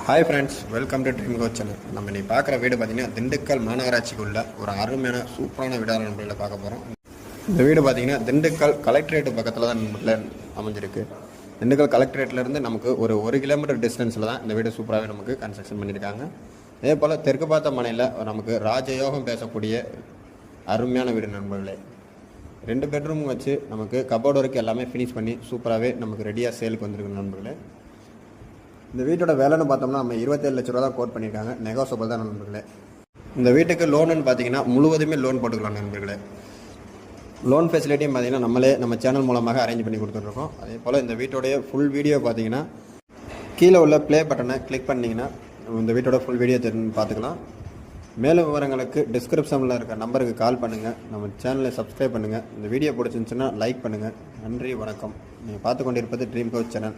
Hi friends, welcome to dream coach channel. நம்ம இன்னைக்கு பார்க்குற வீடு பார்த்தீங்கன்னா திண்டுக்கல் மாநகராட்சிக்குள்ள ஒரு அருமையான சூப்பரான வீடான நண்பர்களை பார்க்க போகிறோம். இந்த வீடு பார்த்தீங்கன்னா திண்டுக்கல் கலெக்டரேட் பக்கத்தில் தான் நண்பர்கள் அமைஞ்சிருக்கு. திண்டுக்கல் கலெக்டரேட்லேருந்து நமக்கு ஒரு கிலோமீட்டர் டிஸ்டன்ஸில் தான் இந்த வீடு சூப்பராகவே நமக்கு கன்ஸ்ட்ரக்ஷன் பண்ணியிருக்காங்க. அதே போல் தெற்கு பார்த்த மனையில் நமக்கு ராஜயோகம் பேசக்கூடிய அருமையான வீடு நண்பர்களே. 2 பெட்ரூம் வச்சு நமக்கு கபோர்டு வரைக்கும் எல்லாமே ஃபினிஷ் பண்ணி சூப்பராகவே நமக்கு ரெடியாக சேலுக்கு வந்திருக்கு நண்பர்களே. இந்த வீட்டோட வேலைன்னு பார்த்தோம்னா நம்ம 27 லட்ச ரூபா தான் கோட் பண்ணியிருக்காங்க. நெகோசபிள் தான் நண்பர்களே. இந்த வீட்டுக்கு லோனுன்னு பார்த்தீங்கன்னா முழுவதுமே லோன் போட்டுக்கலாம் நண்பர்களே. லோன் ஃபெசிலிட்டியும் பார்த்தீங்கன்னா நம்ம சேனல் மூலமாக அரேஞ்ச் பண்ணி கொடுத்துட்ருக்கோம். அதே போல் இந்த வீட்டோடைய ஃபுல் வீடியோ பார்த்தீங்கன்னா கீழே உள்ள ப்ளே பட்டனை கிளிக் பண்ணிங்கன்னா இந்த வீட்டோட ஃபுல் வீடியோ பார்த்துக்கலாம். மேலும் விவரங்களுக்கு டிஸ்கிரிப்ஷனில் இருக்க நம்பருக்கு கால் பண்ணுங்கள். நம்ம சேனலை சப்ஸ்கிரைப் பண்ணுங்கள். இந்த வீடியோ பிடிச்சிருந்துச்சுன்னா லைக் பண்ணுங்கள். நன்றி, வணக்கம். நீங்கள் பார்த்து கொண்டிருப்பது ட்ரீம் கோச் சேனல்.